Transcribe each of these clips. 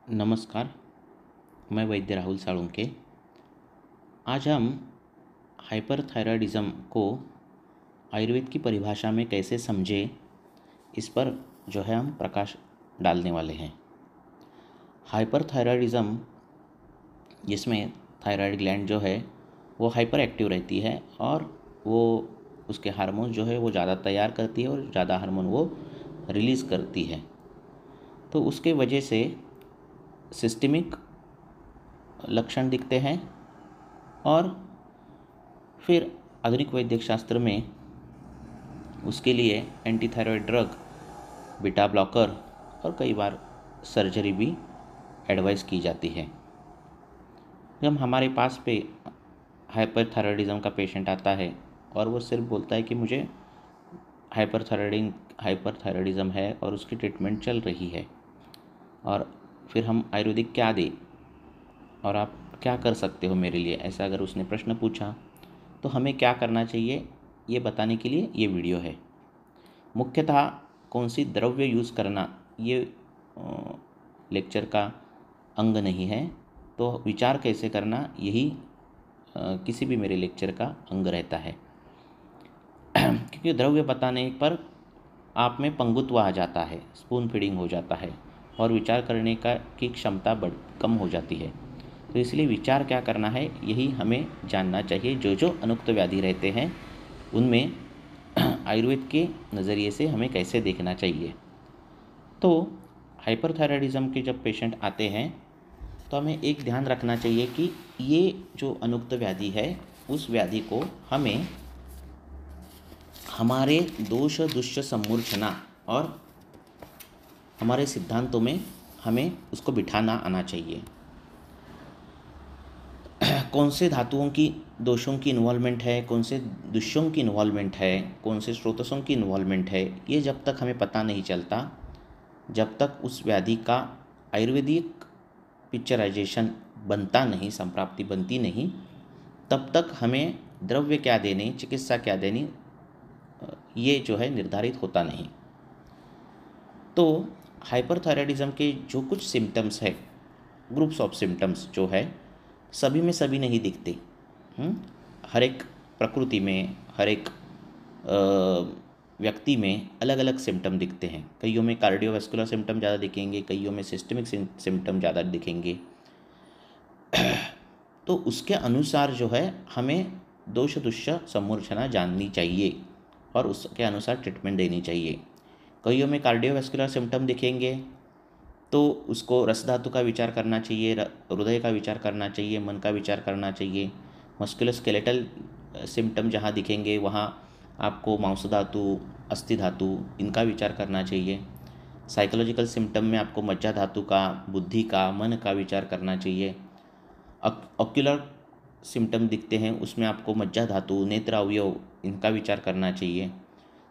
नमस्कार। मैं वैद्य राहुल साळुंके। आज हम हाइपरथायरायडिज्म को आयुर्वेद की परिभाषा में कैसे समझें, इस पर जो है हम प्रकाश डालने वाले हैं। हाइपरथायरायडिज्म, जिसमें थायराइड ग्लैंड जो है वो हाइपर एक्टिव रहती है और वो उसके हार्मोन जो है वो ज़्यादा तैयार करती है और ज़्यादा हार्मोन वो रिलीज़ करती है। तो उसके वजह से सिस्टमिक लक्षण दिखते हैं और फिर आधुनिक वैद्यक शास्त्र में उसके लिए एंटीथायरॉयड ड्रग, बीटा ब्लॉकर और कई बार सर्जरी भी एडवाइस की जाती है। जब हमारे पास पे हाइपरथायरायडिज्म का पेशेंट आता है और वो सिर्फ बोलता है कि मुझे हाइपरथायरायडिज्म है और उसकी ट्रीटमेंट चल रही है, और फिर हम आयुर्वेदिक क्या दें और आप क्या कर सकते हो मेरे लिए, ऐसा अगर उसने प्रश्न पूछा तो हमें क्या करना चाहिए, ये बताने के लिए ये वीडियो है। मुख्यतः कौन सी द्रव्य यूज़ करना ये लेक्चर का अंग नहीं है, तो विचार कैसे करना यही किसी भी मेरे लेक्चर का अंग रहता है। क्योंकि द्रव्य बताने पर आप में पंगुत्व आ जाता है, स्पून फीडिंग हो जाता है और विचार करने की क्षमता कम हो जाती है। तो इसलिए विचार क्या करना है यही हमें जानना चाहिए। जो जो अनुक्त व्याधि रहते हैं उनमें आयुर्वेद के नज़रिए से हमें कैसे देखना चाहिए। तो हाइपरथायरायडिज्म के जब पेशेंट आते हैं तो हमें एक ध्यान रखना चाहिए कि ये जो अनुक्त व्याधि है उस व्याधि को हमें हमारे दोष दुष्य सम्मूर्छना और हमारे सिद्धांतों में हमें उसको बिठाना आना चाहिए। कौन से धातुओं की दोषों की इन्वॉल्वमेंट है, कौन से दुष्यों की इन्वॉल्वमेंट है, कौन से स्रोतसों की इन्वॉल्वमेंट है, ये जब तक हमें पता नहीं चलता, जब तक उस व्याधि का आयुर्वेदिक पिक्चराइजेशन बनता नहीं, संप्राप्ति बनती नहीं, तब तक हमें द्रव्य क्या देने, चिकित्सा क्या देनी, ये जो है निर्धारित होता नहीं। तो हाइपरथायरायडिज्म के जो कुछ सिम्टम्स है, ग्रुप्स ऑफ सिम्टम्स जो है, सभी में सभी नहीं दिखते। हर एक प्रकृति में, हर एक व्यक्ति में अलग अलग सिम्टम दिखते हैं। कईयों में कार्डियोवैस्कुलर सिम्टम ज़्यादा दिखेंगे, कईयों में सिस्टमिक सिम्टम ज़्यादा दिखेंगे। तो उसके अनुसार जो है हमें दोष दुष्य सम्मूर्छना जाननी चाहिए और उसके अनुसार ट्रीटमेंट देनी चाहिए। कईयों में कार्डियोवैस्कुलर सिम्टम दिखेंगे तो उसको रस धातु का विचार करना चाहिए, हृदय का विचार करना चाहिए, मन का विचार करना चाहिए। मस्कुलोस्केलेटल सिम्टम जहाँ दिखेंगे वहाँ आपको मांस धातु, अस्थि धातु, इनका विचार करना चाहिए। साइकोलॉजिकल सिम्टम में आपको मज्जा धातु का, बुद्धि का, मन का विचार करना चाहिए। ऑक्यूलर सिम्टम दिखते हैं उसमें आपको मज्जा धातु, नेत्र अवयव, इनका विचार करना चाहिए।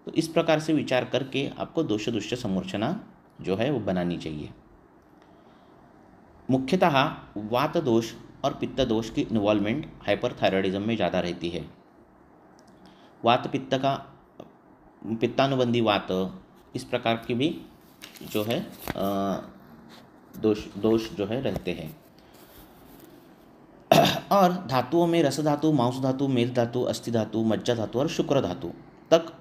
तो इस प्रकार से विचार करके आपको दोष दुष्य सम्मूर्छना जो है वो बनानी चाहिए। मुख्यतः वात दोष और पित्त दोष की इन्वॉल्वमेंट हाइपरथायरायडिज्म में ज़्यादा रहती है। वात पित्त का, पित्तानुबंधी वात, इस प्रकार की भी जो है दोष जो है रहते हैं। और धातुओं में रस धातु, मांस धातु, मेद धातु, अस्थि धातु, मज्जा धातु और शुक्र धातु तक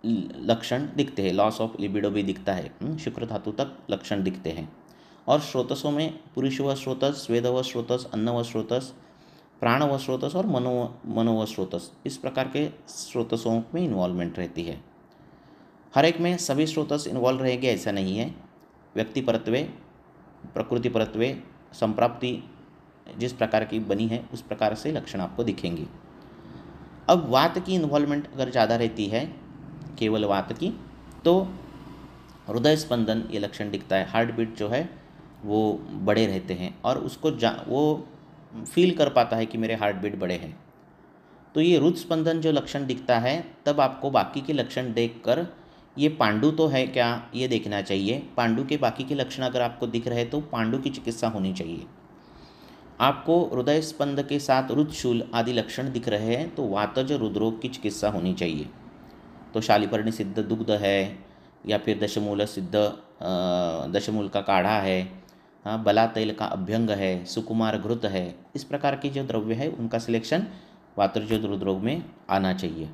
लक्षण दिखते हैं। लॉस ऑफ लिबिडो भी दिखता है, शुक्र धातु तक लक्षण दिखते हैं। और स्रोतसों में पुरुषव स्रोतस, स्वेदव स्रोतस, अन्नव स्रोतस, प्राणव स्रोतस और मनोव स्रोतस, इस प्रकार के स्रोतसों में इन्वॉल्वमेंट रहती है। हर एक में सभी स्रोतस इन्वॉल्व रहेंगे ऐसा नहीं है। व्यक्ति परत्वे, प्रकृति परत्वे, संप्राप्ति जिस प्रकार की बनी है उस प्रकार से लक्षण आपको दिखेंगे। अब वात की इन्वॉल्वमेंट अगर ज़्यादा रहती है, केवल वात की, तो हृदय स्पंदन ये लक्षण दिखता है। हार्ट बीट जो है वो बड़े रहते हैं और उसको वो फील कर पाता है कि मेरे हार्ट बीट बड़े हैं। तो ये हृदय स्पंदन जो लक्षण दिखता है, तब आपको बाकी के लक्षण देखकर ये पांडु तो है क्या ये देखना चाहिए। पांडु के बाकी के लक्षण अगर आपको दिख रहे तो पांडु की चिकित्सा होनी चाहिए। आपको हृदय स्पंद के साथ रुद्धशूल आदि लक्षण दिख रहे हैं तो वातज हृदरोग की चिकित्सा होनी चाहिए। तो शालिपर्णी सिद्ध दुग्ध है या फिर दशमूल का काढ़ा है, हाँ, बला तैल का अभ्यंग है, सुकुमार घृत है, इस प्रकार के जो द्रव्य है उनका सिलेक्शन वातरजोत हृदरोग में आना चाहिए।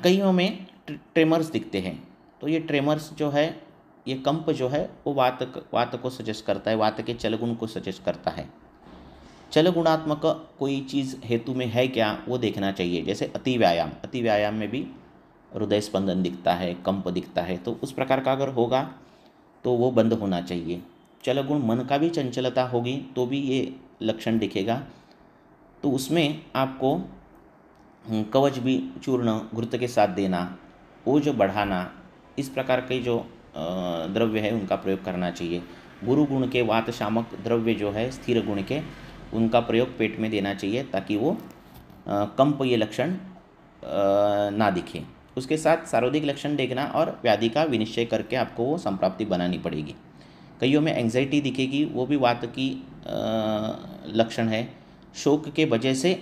कईयों में ट्रेमर्स दिखते हैं, तो ये ट्रेमर्स जो है, ये कंप जो है वो वात को सजेस्ट करता है, वात के चलगुण को सजेस्ट करता है। चल गुणात्मक कोई चीज़ हेतु में है क्या, वो देखना चाहिए। जैसे अति व्यायाम में भी हृदय स्पंदन दिखता है, कंप दिखता है, तो उस प्रकार का अगर होगा तो वो बंद होना चाहिए। चल गुण मन का भी चंचलता होगी तो भी ये लक्षण दिखेगा, तो उसमें आपको कवच भी चूर्ण घृत के साथ देना, वो जो बढ़ाना, इस प्रकार के जो द्रव्य है उनका प्रयोग करना चाहिए। गुरु गुण के वात शामक द्रव्य जो है स्थिर गुण के, उनका प्रयोग पेट में देना चाहिए ताकि वो कंप ये लक्षण ना दिखे। उसके साथ सार्वधिक लक्षण देखना और व्याधि का विनिश्चय करके आपको वो संप्राप्ति बनानी पड़ेगी। कईयों में एंग्जाइटी दिखेगी, वो भी वात की लक्षण है। शोक के वजह से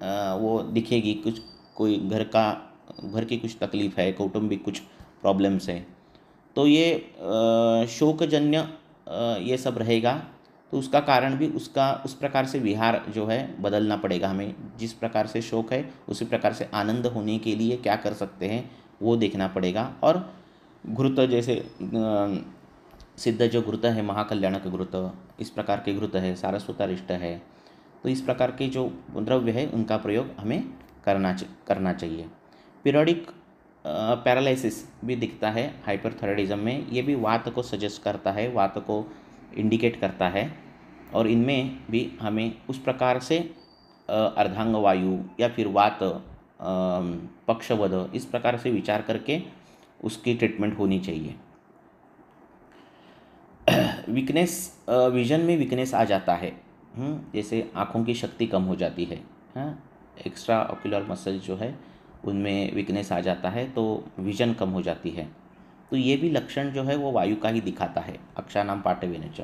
वो दिखेगी, कुछ कोई घर की कुछ तकलीफ़ है, कौटुंबिक कुछ प्रॉब्लम्स है, तो ये शोकजन्य ये सब रहेगा, तो उसका कारण भी उसका उस प्रकार से विहार जो है बदलना पड़ेगा हमें। जिस प्रकार से शोक है उसी प्रकार से आनंद होने के लिए क्या कर सकते हैं वो देखना पड़ेगा। और घृत जैसे सिद्ध जो घृत है, महाकल्याणक घृत, इस प्रकार के घृत है, सारस्वतारिष्ट है, तो इस प्रकार के जो द्रव्य है उनका प्रयोग हमें करना चाहिए। पीरियडिक पैरालिसिस भी दिखता है हाइपरथायराइडिज्म में, ये भी वात को सजेस्ट करता है, वात को इंडिकेट करता है, और इनमें भी हमें उस प्रकार से अर्धांग वायु या फिर वात पक्षवध, इस प्रकार से विचार करके उसकी ट्रीटमेंट होनी चाहिए। वीकनेस, विजन में वीकनेस आ जाता है, जैसे आँखों की शक्ति कम हो जाती है, एक्स्ट्रा ऑक्यूलर मसल जो है उनमें वीकनेस आ जाता है, तो विजन कम हो जाती है। तो ये भी लक्षण जो है वो वायु का ही दिखाता है, अक्षानाम पाटविनच।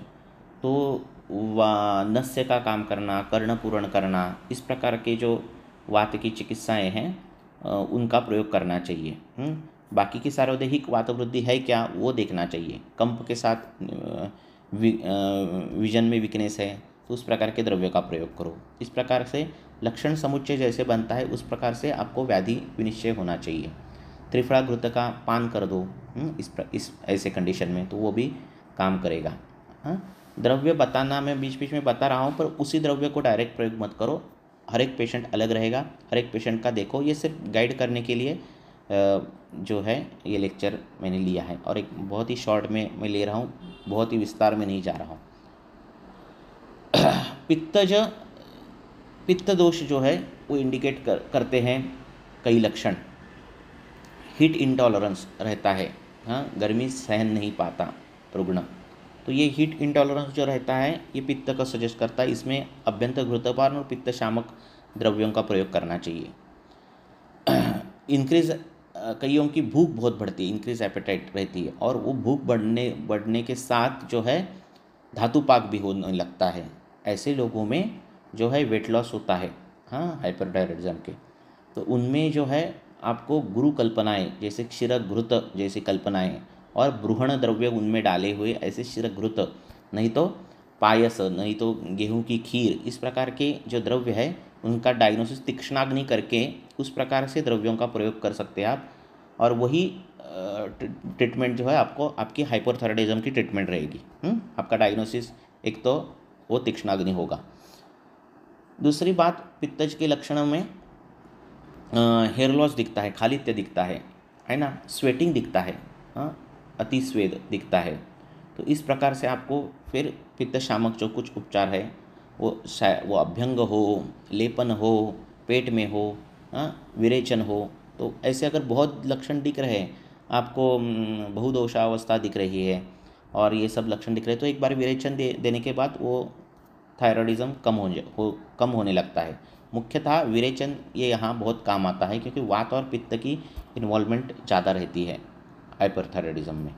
तो नस्य का काम करना, कर्ण पूर्ण करना, इस प्रकार के जो वात की चिकित्साएं हैं उनका प्रयोग करना चाहिए। बाकी की सार्वदेहिक वात वृद्धि है क्या वो देखना चाहिए। कंप के साथ विजन में वीकनेस है तो उस प्रकार के द्रव्य का प्रयोग करो। इस प्रकार से लक्षण समुच्चय जैसे बनता है उस प्रकार से आपको व्याधि विनिश्चय होना चाहिए। त्रिफला घृत का पान कर दो इस ऐसे कंडीशन में, तो वो भी काम करेगा। द्रव्य बताना मैं बीच बीच में बता रहा हूँ, पर उसी द्रव्य को डायरेक्ट प्रयोग मत करो, हर एक पेशेंट अलग रहेगा, हर एक पेशेंट का देखो। ये सिर्फ गाइड करने के लिए जो है ये लेक्चर मैंने लिया है, और एक बहुत ही शॉर्ट में मैं ले रहा हूँ, बहुत ही विस्तार में नहीं जा रहा हूँ। पित्त दोष जो है वो इंडिकेट करते हैं कई लक्षण। हीट इंटॉलरेंस रहता है, गर्मी सहन नहीं पाता रुग्ण, तो ये हीट इंटॉलरेंस जो रहता है ये पित्त का सजेस्ट करता है। इसमें अभ्यंतर घृतपान और पित्त शामक द्रव्यों का प्रयोग करना चाहिए। इंक्रीज, कईयों की भूख बहुत बढ़ती है, इंक्रीज एपेटाइट रहती है, और वो भूख बढ़ने के साथ जो है धातुपाक भी होने लगता है। ऐसे लोगों में जो है वेट लॉस होता है, हाइपरथायराइडिज्म के, तो उनमें जो है आपको गुरु कल्पनाएँ जैसे क्षीर घृत जैसी कल्पनाएँ और ब्रूहण द्रव्य उनमें डाले हुए ऐसे क्षीर घृत, नहीं तो पायस, नहीं तो गेहूं की खीर, इस प्रकार के जो द्रव्य है उनका डायग्नोसिस तीक्ष्णाग्नि करके उस प्रकार से द्रव्यों का प्रयोग कर सकते हैं आप, और वही ट्रीटमेंट जो है आपको आपकी हाइपरथायराइडिज्म की ट्रीटमेंट रहेगी। आपका डायग्नोसिस एक तो वो तीक्ष्णाग्नि होगा। दूसरी बात, पित्तज के लक्षणों में हेयर लॉस दिखता है, खालित्य दिखता है ना, स्वेटिंग दिखता है, अति स्वेद दिखता है, तो इस प्रकार से आपको फिर पित्त शामक जो कुछ उपचार है वो अभ्यंग हो, लेपन हो, पेट में हो, विरेचन हो, तो ऐसे अगर बहुत लक्षण दिख रहे हैं आपको, बहुदोषावस्था दिख रही है और ये सब लक्षण दिख रहे हैं, तो एक बार विरेचन देने के बाद वो थायराइडिज्म कम होने लगता है। मुख्यतः विरेचन ये यहाँ बहुत काम आता है क्योंकि वात और पित्त की इन्वॉल्वमेंट ज़्यादा रहती है हाइपरथायराइडिज्म में।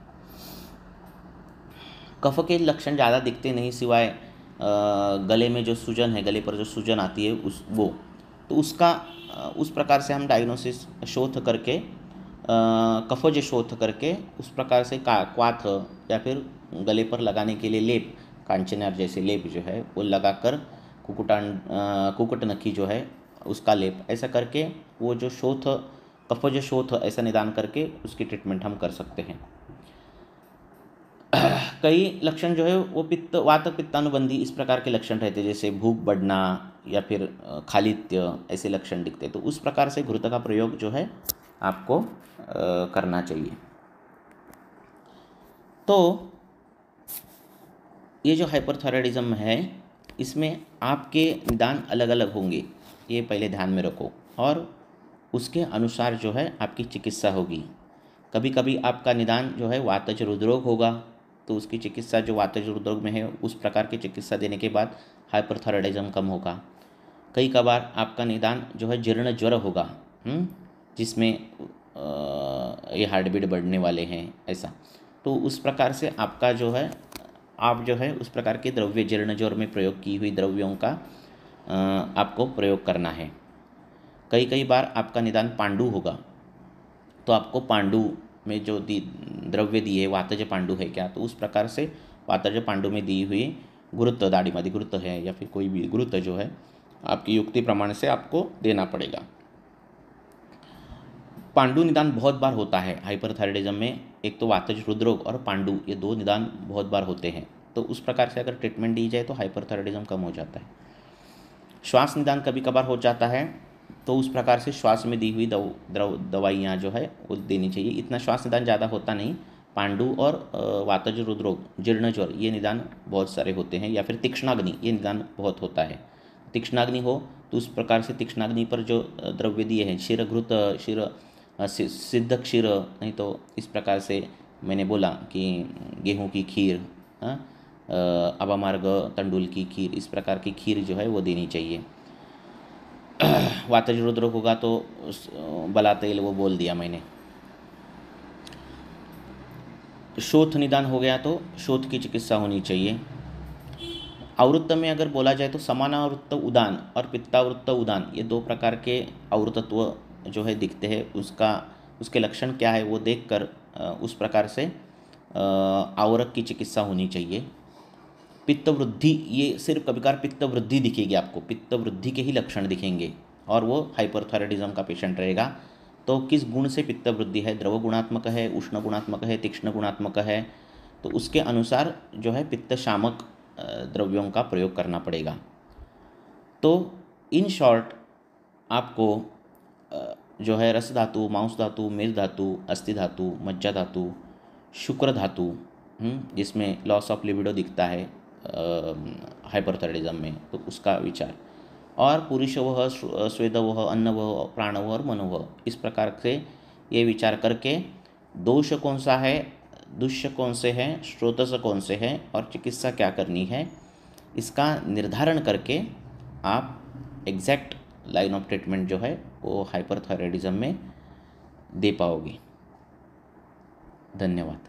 कफ के लक्षण ज़्यादा दिखते नहीं सिवाय गले में जो सूजन है, गले पर जो सूजन आती है तो उसका उस प्रकार से हम डायग्नोसिस शोथ करके कफज शोथ करके उस प्रकार से क्वाथ या फिर गले पर लगाने के लिए लेप, कांचनार जैसे लेप जो है वो लगाकर कुकुटनखी जो है उसका लेप, ऐसा करके वो जो शोथ कफज शोथ ऐसा निदान करके उसकी ट्रीटमेंट हम कर सकते हैं। कई लक्षण जो है वो पित्त वात पित्तानुबंधी इस प्रकार के लक्षण रहते हैं, जैसे भूख बढ़ना या फिर खालित्य ऐसे लक्षण दिखते हैं। तो उस प्रकार से घृत का प्रयोग जो है आपको करना चाहिए। तो ये जो हाइपरथायराइडिज्म है इसमें आपके निदान अलग अलग होंगे, ये पहले ध्यान में रखो, और उसके अनुसार जो है आपकी चिकित्सा होगी। कभी कभी आपका निदान जो है वातज हृदरोग होगा, तो उसकी चिकित्सा जो वातज हृदरोग में है उस प्रकार की चिकित्सा देने के बाद हाइपरथायराइडिज्म कम होगा। कई कबार आपका निदान जो है जीर्ण ज्वर होगा, जिसमें ये हार्ट बीट बढ़ने वाले हैं ऐसा, तो उस प्रकार से आपका जो है आप जो है उस प्रकार के द्रव्य जीर्ण ज्वर में प्रयोग की हुई द्रव्यों का आपको प्रयोग करना है। कई बार आपका निदान पांडु होगा, तो आपको पांडु में जो द्रव्य दिए वातज पांडु है क्या, तो उस प्रकार से वातज पांडु में दी हुई गुरुत्व दाढ़ीमादी गुरुत्व है या फिर कोई भी गुरुत्व जो है आपकी युक्ति प्रमाण से आपको देना पड़ेगा। पांडु निदान बहुत बार होता है हाइपरथायराइडिज्म में, एक तो वातज हृदरोग और पांडु, ये दो निदान बहुत बार होते हैं। तो उस प्रकार से अगर ट्रीटमेंट दी जाए तो हाइपरथायराइडिज्म कम हो जाता है। श्वास निदान कभी कभार हो जाता है, तो उस प्रकार से श्वास में दी हुई दवाइयाँ जो है वो देनी चाहिए। इतना श्वास निदान ज़्यादा होता नहीं। पांडु और वातज हृदरोग जीर्ण ज्वर ये निदान बहुत सारे होते हैं, या फिर तीक्ष्णाग्नि ये निदान बहुत होता है। तीक्ष्णाग्नि हो तो उस प्रकार से तीक्ष्णाग्नि पर जो द्रव्य दिए हैं क्षीरघृत क्षीर सिद्ध क्षीर, नहीं तो इस प्रकार से मैंने बोला कि गेहूं की खीर, अबामार्ग तंडुल की खीर, इस प्रकार की खीर जो है वो देनी चाहिए। वातज हृदरोग होगा तो बला तेल वो बोल दिया मैंने। शोथ निदान हो गया तो शोथ की चिकित्सा होनी चाहिए। आवृत्त में अगर बोला जाए तो समानावृत्त उदान और पित्तावृत्त उदान ये दो प्रकार के आवृतत्व जो है दिखते हैं, उसके लक्षण क्या है वो देखकर उस प्रकार से आवरक की चिकित्सा होनी चाहिए। पित्त वृद्धि, ये सिर्फ कभी कभार पित्त वृद्धि दिखेगी आपको, पित्त वृद्धि के ही लक्षण दिखेंगे और वो हाइपरथायराइडिज्म का पेशेंट रहेगा। तो किस गुण से पित्त वृद्धि है, द्रव गुणात्मक है, उष्ण गुणात्मक है, तीक्ष्ण गुणात्मक है, तो उसके अनुसार जो है पित्त शामक द्रव्यों का प्रयोग करना पड़ेगा। तो इन शॉर्ट आपको जो है रस धातु, मांस धातु, मेद धातु, अस्थि धातु, मज्जा धातु, शुक्र धातु, जिसमें लॉस ऑफ लिबिडो दिखता है हाइपरथायराइडिज्म में, तो उसका विचार, और पुरुषवह, स्वेदवह, अन्नवह, प्राणवह और मनोवह, इस प्रकार से ये विचार करके दोष कौन सा है, दुष्य कौन से हैं, स्रोतस कौन से हैं और चिकित्सा क्या करनी है, इसका निर्धारण करके आप एग्जैक्ट लाइन ऑफ ट्रीटमेंट जो है वो हाइपरथायराइडिज्म में दे पाओगे। धन्यवाद।